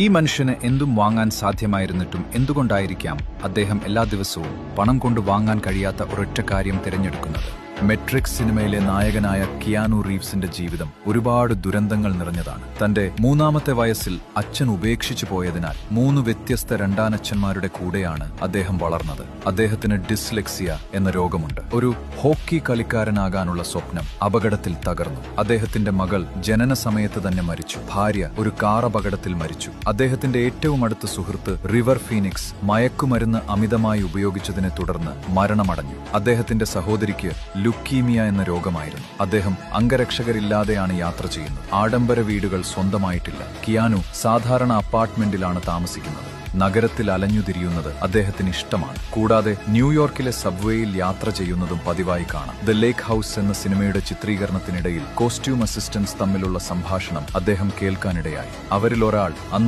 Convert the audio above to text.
ഈ മനുഷ്യന് എന്തും വാങ്ങാൻ സാധ്യമായിരുന്നിട്ടും എന്തുകൊണ്ടായിരിക്കാം അദ്ദേഹം എല്ലാ ദിവസവും പണം കൊണ്ട് വാങ്ങാൻ കഴിയാത്ത ഒരൊറ്റ കാര്യം തിരഞ്ഞെടുക്കുന്നത്? മെട്രിക്സ് സിനിമയിലെ നായകനായ കിയാനു റീവ്സിന്റെ ജീവിതം ഒരുപാട് ദുരന്തങ്ങൾ നിറഞ്ഞതാണ്. തന്റെ 3-ാമത്തെ വയസ്സിൽ അച്ഛൻ ഉപേക്ഷിച്ചു പോയതിനാൽ 3 വ്യത്യസ്ത രണ്ടാനച്ഛന്മാരുടെ കൂടെയാണ് അദ്ദേഹം വളർന്നത്. അദ്ദേഹത്തിന് ഡിസ്ലെക്സിയ എന്ന രോഗമുണ്ട്. ഒരു ഹോക്കി കളിക്കാരനാകാനുള്ള സ്വപ്നം അപകടത്തിൽ തകർന്നു. അദ്ദേഹത്തിന്റെ മകൾ ജനന സമയത്ത് തന്നെ മരിച്ചു. ഭാര്യ ഒരു കാർ അപകടത്തിൽ മരിച്ചു. അദ്ദേഹത്തിന്റെ ഏറ്റവും അടുത്ത സുഹൃത്ത് റിവർ ഫീനിക്സ് മയക്കുമരുന്ന് അമിതമായി ഉപയോഗിച്ചതിനെ തുടർന്ന് മരണമടഞ്ഞു. അദ്ദേഹത്തിന്റെ സഹോദരിക്ക് ലുക്കീമിയ എന്ന രോഗമായിരുന്നു. അദ്ദേഹം അംഗരക്ഷകരില്ലാതെയാണ് യാത്ര ചെയ്യുന്നത്. ആഡംബര വീടുകൾ സ്വന്തമായിട്ടില്ല. കിയാനു സാധാരണ അപ്പാർട്ട്മെന്റിലാണ് താമസിക്കുന്നത്. നഗരത്തിൽ അലഞ്ഞുതിരിയുന്നത് അദ്ദേഹത്തിന് ഇഷ്ടമാണ്. കൂടാതെ ന്യൂയോർക്കിലെ സബ്വേയിൽ യാത്ര ചെയ്യുന്നതും പതിവായി കാണാം. ദ ലേക്ക് ഹൌസ് എന്ന സിനിമയുടെ ചിത്രീകരണത്തിനിടയിൽ കോസ്റ്റ്യൂം അസിസ്റ്റന്റ്സ് തമ്മിലുള്ള സംഭാഷണം അദ്ദേഹം കേൾക്കാനിടയായി. അവരിൽ ഒരാൾ അന്ന്